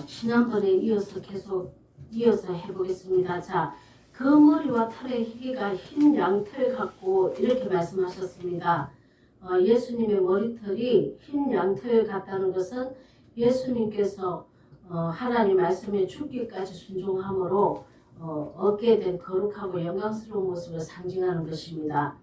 지난번에 이어서 해보겠습니다. 자, 그 머리와 털의 희귀가 흰 양털 같고 이렇게 말씀하셨습니다. 예수님의 머리털이 흰 양털 같다는 것은 예수님께서 하나님 말씀에 죽기까지 순종함으로 얻게 된 거룩하고 영광스러운 모습을 상징하는 것입니다.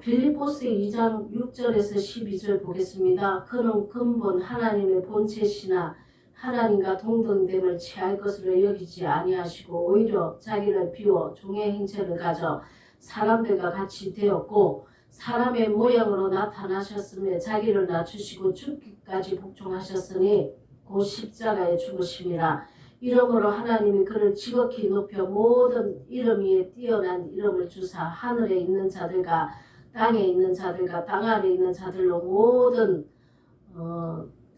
빌립보스 2장 6절에서 12절 보겠습니다. 그는 근본 하나님의 본체시나 하나님과 동등됨을 취할 것으로 여기지 아니하시고 오히려 자기를 비워 종의 형체를 가져 사람들과 같이 되었고 사람의 모양으로 나타나셨으며 자기를 낮추시고 죽기까지 복종하셨으니 곧 십자가에 죽으심이라. 이러므로 하나님이 그를 지극히 높여 모든 이름 위에 뛰어난 이름을 주사 하늘에 있는 자들과 땅에 있는 자들과 땅 아래에 있는 자들로 모든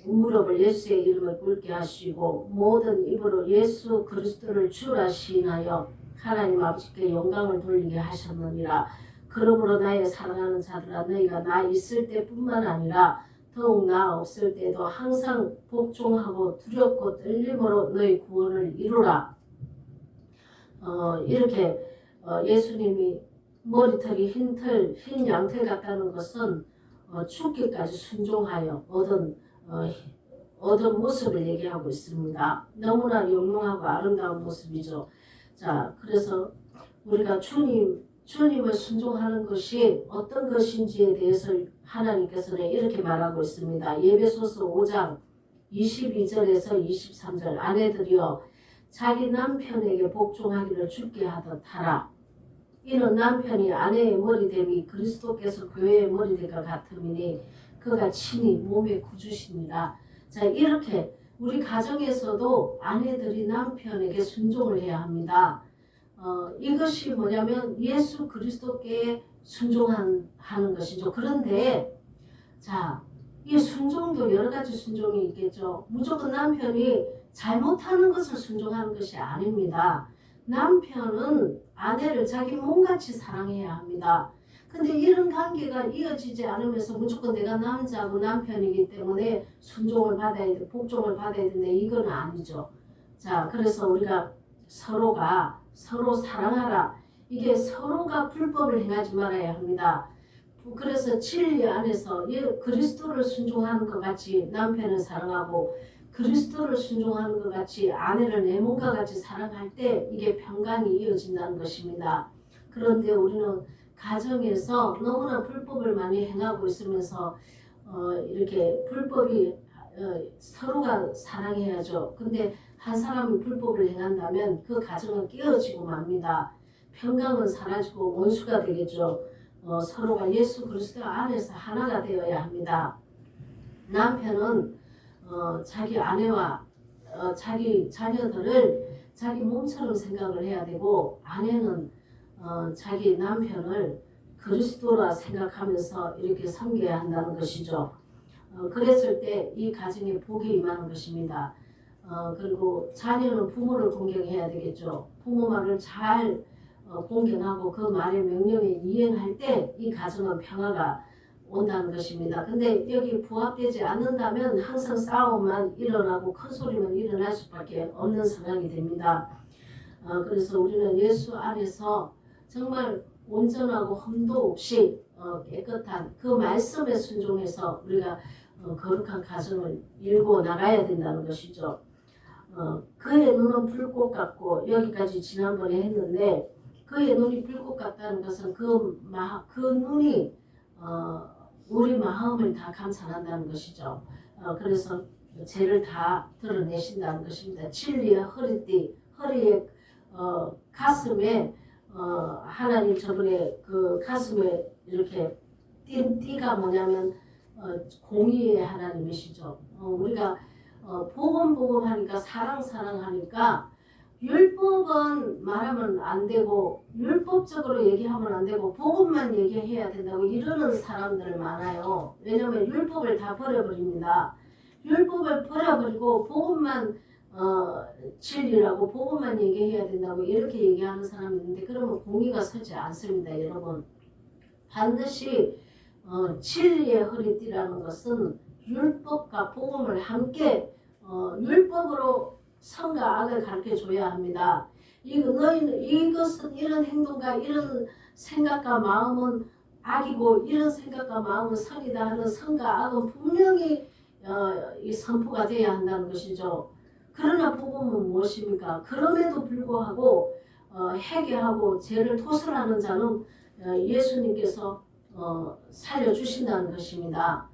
무릎을 예수의 이름을 꿇게 하시고 모든 입으로 예수 그리스도를 주라 시인하여 하나님 아버지께 영광을 돌리게 하셨느니라. 그러므로 나의 사랑하는 자들아 너희가 나 있을 때뿐만 아니라 더욱 나 없을 때도 항상 복종하고 두렵고 떨림으로 너희 구원을 이루라. 이렇게 예수님이 머리털이 흰 양털 같다는 것은 죽기까지 순종하여 얻은 모습을 얘기하고 있습니다. 너무나 영롱하고 아름다운 모습이죠. 자, 그래서 우리가 주님을 순종하는 것이 어떤 것인지에 대해서 하나님께서는 이렇게 말하고 있습니다. 예배소서 5장 22절에서 23절 아내들이여 자기 남편에게 복종하기를 주께 하듯 하라. 이는 남편이 아내의 머리됨이 그리스도께서 교회의 머리됨과 같음이니 그가 친히 몸의 구주시니라. 자, 이렇게 우리 가정에서도 아내들이 남편에게 순종을 해야 합니다. 이것이 뭐냐면 예수 그리스도께 순종하는 것이죠. 그런데 자, 이 순종도 여러 가지 순종이 있겠죠. 무조건 남편이 잘못하는 것을 순종하는 것이 아닙니다. 남편은 아내를 자기 몸같이 사랑해야 합니다. 근데 이런 관계가 이어지지 않으면서 무조건 내가 남자고 남편이기 때문에 순종을 받아야 돼, 복종을 받아야 된다. 이건 아니죠. 자, 그래서 우리가 서로가 서로 사랑하라. 이게 서로가 불법을 행하지 말아야 합니다. 그래서 진리 안에서 그리스도를 순종하는 것 같이 남편을 사랑하고 그리스도를 순종하는 것 같이 아내를 내 몸과 같이 사랑할 때 이게 평강이 이어진다는 것입니다. 그런데 우리는 가정에서 너무나 불법을 많이 행하고 있으면서 이렇게 불법이 서로가 사랑해야죠. 근데 한 사람이 불법을 행한다면 그 가정은 깨어지고 맙니다. 평강은 사라지고 원수가 되겠죠. 서로가 예수 그리스도 안에서 하나가 되어야 합니다. 남편은 자기 아내와 자기 자녀들을 자기 몸처럼 생각을 해야 되고 아내는 자기 남편을 그리스도라 생각하면서 이렇게 섬겨야 한다는 것이죠. 그랬을 때 이 가정에 복이 임하는 것입니다. 그리고 자녀는 부모를 공경해야 되겠죠. 부모 말을 잘 공경하고 그 말의 명령에 이행할 때 이 가정은 평화가 온다는 것입니다. 근데 여기 부합되지 않는다면 항상 싸움만 일어나고 큰 소리만 일어날 수밖에 없는 상황이 됩니다. 그래서 우리는 예수 안에서 정말 온전하고 흠도 없이 깨끗한 그 말씀에 순종해서 우리가 거룩한 가정을 이루고 나가야 된다는 것이죠. 그의 눈은 불꽃 같고 여기까지 지난번에 했는데 그의 눈이 불꽃 같다는 것은 그 눈이 우리 마음을 다 감찰한다는 것이죠. 그래서 죄를 다 드러내신다는 것입니다. 진리의 허리에 가슴에 하나님 저번에 그 가슴에 이렇게 띈 띠가 뭐냐면 공의의 하나님이시죠. 우리가 복음 하니까 사랑하니까 율법은 말하면 안 되고 율법적으로 얘기하면 안 되고 복음만 얘기해야 된다고 이러는 사람들 많아요. 왜냐하면 율법을 다 버려버립니다. 율법을 버려버리고 복음만 진리라고 복음만 얘기해야 된다고 이렇게 얘기하는 사람이 있는데 그러면 공의가 서지 않습니다. 여러분 반드시 진리의 허리띠라는 것은 율법과 복음을 함께 율법으로 선과 악을 가르쳐 줘야 합니다. 너희는 이것은 이런 행동과 이런 생각과 마음은 악이고 이런 생각과 마음은 선이다 하는 선과 악은 분명히 이 선포가 돼야 한다는 것이죠. 그러나 복음은 무엇입니까? 그럼에도 불구하고 회개하고 죄를 토설하는 자는 예수님께서 살려주신다는 것입니다.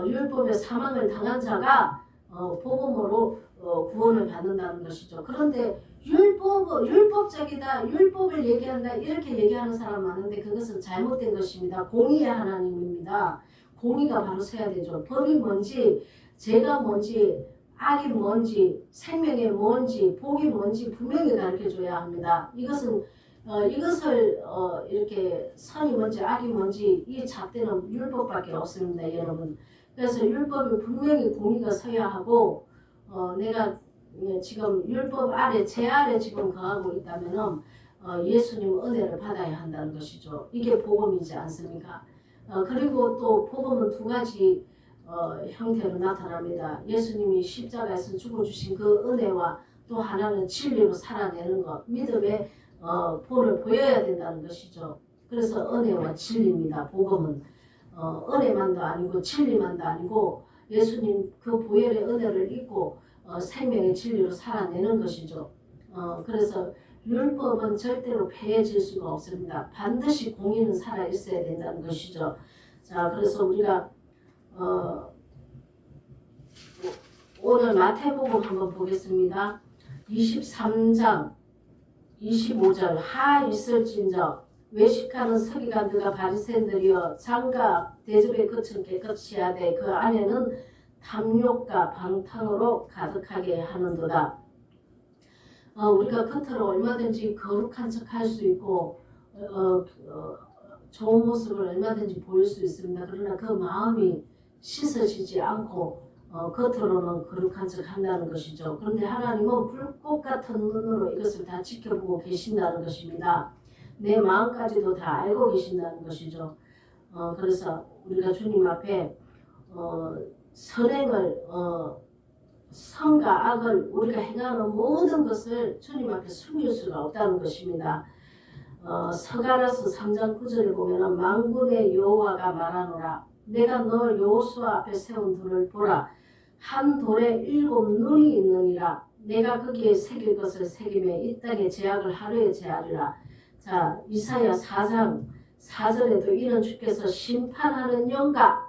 율법의 사망을 당한 자가 복음으로 구원을 받는다는 것이죠. 그런데 율법적이다, 율법을 얘기한다 이렇게 얘기하는 사람 많은데 그것은 잘못된 것입니다. 공의의 하나님입니다. 공의가 바로 서야 되죠. 법이 뭔지, 죄가 뭔지, 악이 뭔지, 생명이 뭔지, 복이 뭔지 분명히 가르쳐줘야 합니다. 이것을 이렇게 선이 뭔지 악이 뭔지 이 잣대는 율법밖에 없습니다, 여러분. 그래서 율법이 분명히 공의가 서야 하고 내가 지금 율법 아래, 제 아래 지금 거하고 있다면은 예수님 은혜를 받아야 한다는 것이죠. 이게 복음이지 않습니까? 그리고 또 복음은 두 가지 형태로 나타납니다. 예수님이 십자가에서 죽어주신 그 은혜와 또 하나는 진리로 살아내는 것, 믿음의 본을 보여야 된다는 것이죠. 그래서 은혜와 진리입니다. 복음은 은혜만도 아니고 진리만도 아니고 예수님 그 보혈의 은혜를 입고 생명의 진리로 살아내는 것이죠. 그래서 율법은 절대로 폐해질 수가 없습니다. 반드시 공의는 살아 있어야 된다는 것이죠. 자, 그래서 우리가 오늘 마태복음 한번 보겠습니다. 23장 25절 하 있을진저 외식하는 서기관들과 바리새인들이여 장과 대접의 끝은 깨끗이 하되 그 안에는 탐욕과 방탕으로 가득하게 하는도다. 우리가 겉으로 얼마든지 거룩한 척 할 수 있고 좋은 모습을 얼마든지 보일 수 있습니다. 그러나 그 마음이 씻어지지 않고 겉으로는 거룩한 척 한다는 것이죠. 그런데 하나님은 불꽃 같은 눈으로 이것을 다 지켜보고 계신다는 것입니다. 내 마음까지도 다 알고 계신다는 것이죠. 그래서 우리가 주님 앞에 선행을 선과 악을 우리가 행하는 모든 것을 주님 앞에 숨길 수가 없다는 것입니다. 서가라서 3장 9절을 보면 만군의 여호와가 말하노라 내가 너 여호수아 앞에 세운 돌을 보라 한 돌에 7 눈이 있느니라 내가 거기에 새길 것을 새기매 이 땅의 죄악을 하루에 제하리라. 자, 이사야 4장 4절에도 이는 주께서 심판하는 영과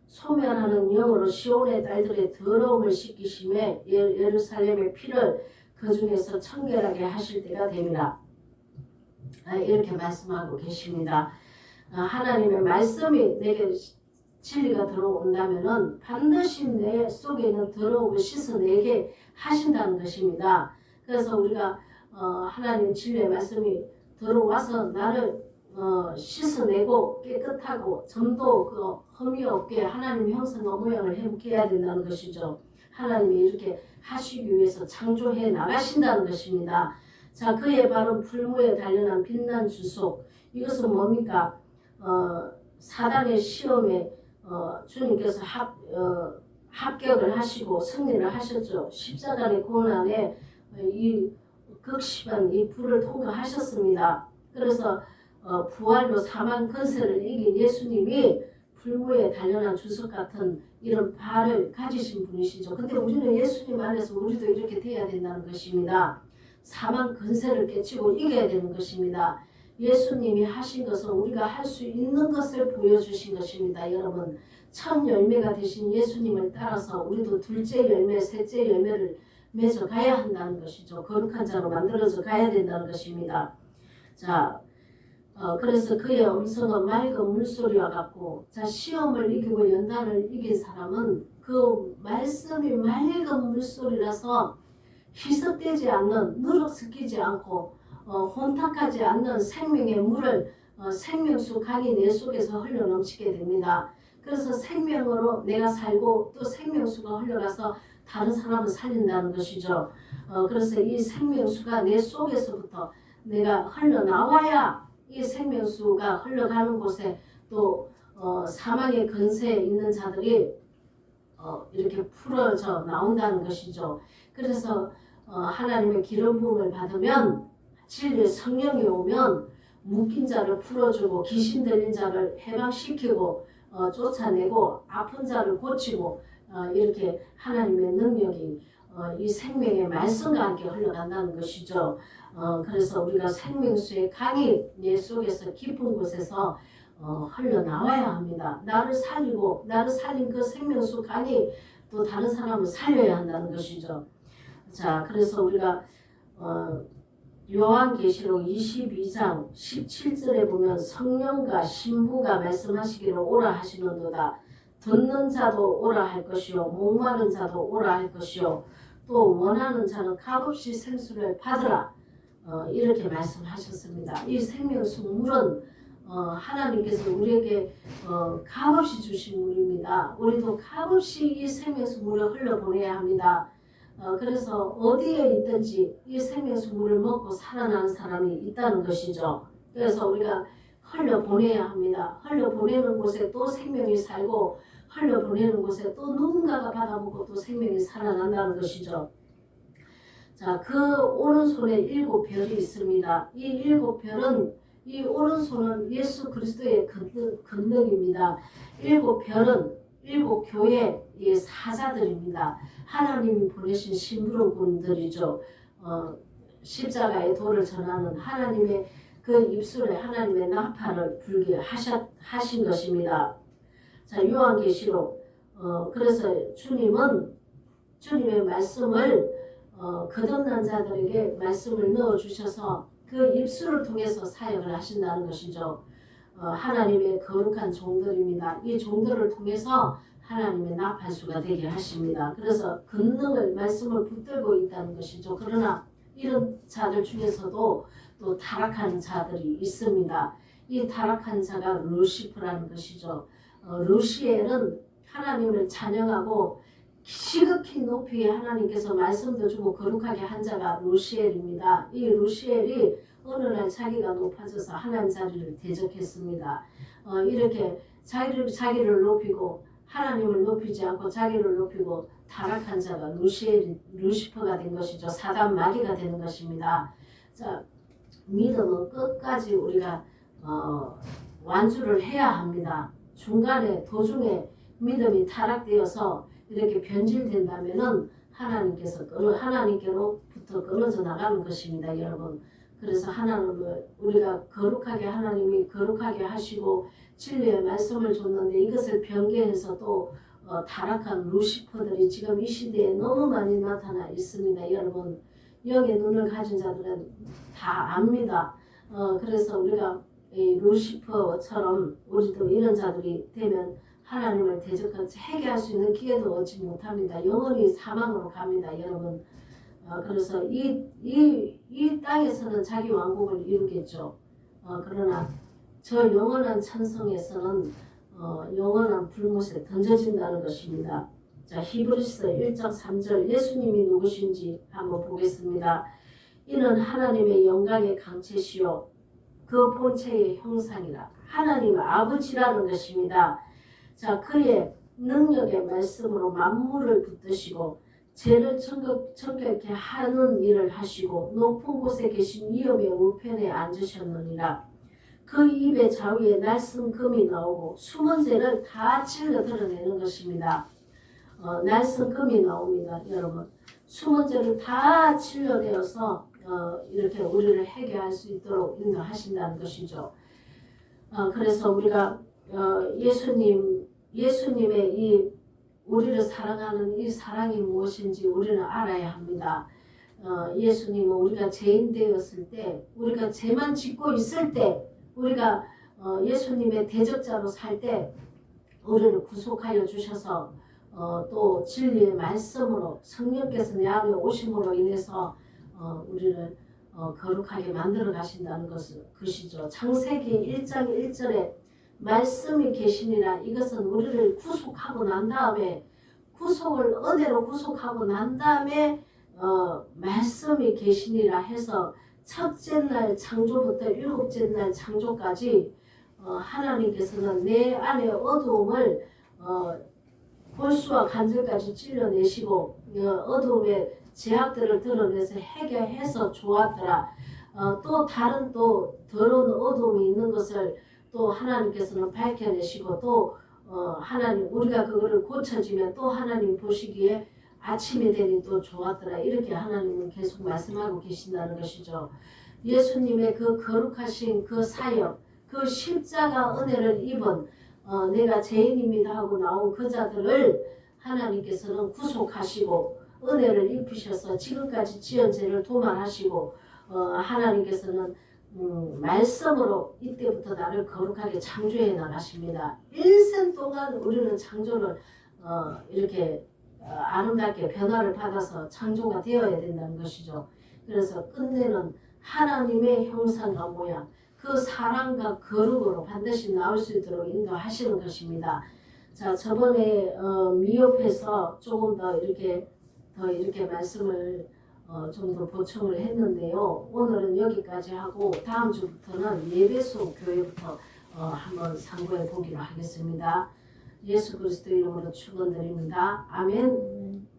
소멸하는 영으로 시온의 딸들의 더러움을 씻기심에 예루살렘의 피를 그 중에서 청결하게 하실 때가 됨이라. 이렇게 말씀하고 계십니다. 하나님의 말씀이 내게 진리가 들어온다면은 반드시 내 속에 있는 더러움을 씻어내게 하신다는 것입니다. 그래서 우리가 하나님 진리의 말씀이 들어와서 나를 씻어내고 깨끗하고 점도 흠이 없게 하나님 형상과 모양을 해보게 해야 된다는 것이죠. 하나님이 이렇게 하시기 위해서 창조해 나가신다는 것입니다. 자, 그의 발은 풀무에 단련한 빛난 주석. 이것은 뭡니까? 사단의 시험에 주님께서 합격을 하시고 승리를 하셨죠. 십자가의 고난에 이 극심한 이 불을 통과하셨습니다. 그래서 부활로 사망 권세를 이긴 예수님이 불무에 단련한 주석 같은 이런 발을 가지신 분이시죠. 근데 우리는 예수님 안에서 우리도 이렇게 돼야 된다는 것입니다. 사망 권세를 깨치고 이겨야 되는 것입니다. 예수님이 하신 것은 우리가 할 수 있는 것을 보여주신 것입니다. 여러분, 첫 열매가 되신 예수님을 따라서 우리도 둘째 열매, 셋째 열매를 맺어 가야 한다는 것이죠. 거룩한 자로 만들어져 가야 된다는 것입니다. 자, 그래서 그의 음성은 맑은 물소리와 같고, 자, 시험을 이기고 연단을 이긴 사람은 그 말씀이 맑은 물소리라서 희석되지 않는, 누룩 섞이지 않고 혼탁하지 않는 생명의 물을 생명수 강이 내 속에서 흘러넘치게 됩니다. 그래서 생명으로 내가 살고 또 생명수가 흘러가서 다른 사람을 살린다는 것이죠. 그래서 이 생명수가 내 속에서부터 내가 흘러나와야 이 생명수가 흘러가는 곳에 또 사망의 근세에 있는 자들이 이렇게 풀어져 나온다는 것이죠. 그래서 하나님의 기름 부음을 받으면 진리의 성령이 오면 묶인 자를 풀어주고 귀신 들린 자를 해방시키고 쫓아내고 아픈 자를 고치고 이렇게 하나님의 능력이 이 생명의 말씀과 함께 흘러간다는 것이죠. 그래서 우리가 생명수의 강이 내 속에서 깊은 곳에서 흘러나와야 합니다. 나를 살리고 나를 살린 그 생명수 강이 또 다른 사람을 살려야 한다는 것이죠. 자, 그래서 우리가 요한계시록 22장 17절에 보면 성령과 신부가 말씀하시기를 오라 하시는도다. 듣는 자도 오라 할 것이요 목마른 자도 오라 할 것이요 또 원하는 자는 값없이 생수를 받으라. 이렇게 말씀하셨습니다. 이 생명수 물은 하나님께서 우리에게 값없이 주신 물입니다. 우리도 값없이 이 생명수 물을 흘려보내야 합니다. 그래서 어디에 있든지 이 생명수 물을 먹고 살아나는 사람이 있다는 것이죠. 그래서 우리가 흘려보내야 합니다. 흘려보내는 곳에 또 생명이 살고 흘려보내는 곳에 또 누군가가 받아먹고 또 생명이 살아난다는 것이죠. 자, 그 오른손에 7별이 있습니다. 이 7별은 이 오른손은 예수 그리스도의 권능입니다. 7별은 7교회의 사자들입니다. 하나님이 보내신 심부름꾼들이죠. 십자가의 도를 전하는 하나님의 그 입술에 하나님의 나팔을 불게 하신 것입니다. 자, 요한계시록 그래서 주님은 주님의 말씀을 거듭난 자들에게 말씀을 넣어주셔서 그 입술을 통해서 사역을 하신다는 것이죠. 하나님의 거룩한 종들입니다. 이 종들을 통해서 하나님의 나팔수가 되게 하십니다. 그래서 권능을 말씀을 붙들고 있다는 것이죠. 그러나 이런 자들 중에서도 또 타락한 자들이 있습니다. 이 타락한 자가 루시퍼라는 것이죠. 루시엘은 하나님을 찬양하고 시극히 높이 하나님께서 말씀도 주고 거룩하게 한 자가 루시엘입니다. 이 루시엘이 어느 날 자기가 높아져서 하나님 자리를 대적했습니다. 이렇게 자기를 높이고 하나님을 높이지 않고 자기를 높이고 타락한 자가 루시퍼가 된 것이죠. 사단 마귀가 되는 것입니다. 자, 믿음은 끝까지 우리가 완주를 해야 합니다. 중간에 도중에 믿음이 타락되어서 이렇게 변질된다면은 하나님께로부터 끊어져 나가는 것입니다, 여러분. 그래서 하나님을 우리가 하나님이 거룩하게 하시고 진리의 말씀을 줬는데 이것을 변개해서 또 타락한 루시퍼들이 지금 이 시대에 너무 많이 나타나 있습니다, 여러분. 영의 눈을 가진 자들은 다 압니다. 그래서 우리가 이 루시퍼처럼 우리도 이런 자들이 되면 하나님을 대적하지 회개할 수 있는 기회도 얻지 못합니다. 영원히 사망으로 갑니다, 여러분. 그래서 이 땅에서는 자기 왕국을 이루겠죠. 그러나 저 영원한 천성에서는 영원한 불못에 던져진다는 것입니다. 자, 히브리서 1장 3절 예수님이 누구신지 한번 보겠습니다. 이는 하나님의 영광의 강체시요 그 본체의 형상이라 하나님 아버지라는 것입니다. 자, 그의 능력의 말씀으로 만물을 붙드시고 죄를 정결케 하는 일을 하시고 높은 곳에 계신 위엄의 우편에 앉으셨느니라. 그 입의 좌우에 날쌘 금이 나오고 숨은 죄를 다 찔러 드러내는 것입니다. 날쌘 금이 나옵니다, 여러분. 숨은 죄를 다 찔러내어서 이렇게 우리를 회개할 수 있도록 인도하신다는 것이죠. 그래서 우리가 예수님의 이 우리를 사랑하는 이 사랑이 무엇인지 우리는 알아야 합니다. 예수님은 우리가 죄인 되었을 때, 우리가 죄만 짓고 있을 때, 우리가 예수님의 대적자로 살 때 우리를 구속하여 주셔서 또 진리의 말씀으로 성령께서 내 안에 오심으로 인해서 우리를 거룩하게 만들어 가신다는 것이죠. 창세기 1장 1절에 말씀이 계시니라. 이것은 우리를 구속하고 난 다음에 은혜로 구속하고 난 다음에 말씀이 계시니라 해서 첫째 날 창조부터 7째 날 창조까지 하나님께서는 내 안에 어두움을 골수와 관절까지 찔러내시고 어둠의 제약들을 드러내서 해결해서 좋았더라. 또 다른 또 더러운 어둠이 있는 것을 또 하나님께서는 밝혀내시고 또 하나님 우리가 그거를 고쳐지면 또 하나님 보시기에 아침이 되니 또 좋았더라. 이렇게 하나님은 계속 말씀하고 계신다는 것이죠. 예수님의 그 거룩하신 그 사역, 그 십자가 은혜를 입은 내가 죄인입니다 하고 나온 그 자들을 하나님께서는 구속하시고 은혜를 입히셔서 지금까지 지은 죄를 도말하시고 하나님께서는 말씀으로 이때부터 나를 거룩하게 창조해 나가십니다. 일생 동안 우리는 창조를 이렇게 아름답게 변화를 받아서 창조가 되어야 된다는 것이죠. 그래서 끝내는 하나님의 형상과 모양, 그 사랑과 거룩으로 반드시 나올 수 있도록 인도하시는 것입니다. 자, 저번에 미흡해서 조금 더 이렇게 말씀을 좀 더 보충을 했는데요. 오늘은 여기까지 하고 다음 주부터는 예배소 교회부터 한번 상고해 보기로 하겠습니다. 예수 그리스도 이름으로 축원드립니다. 아멘.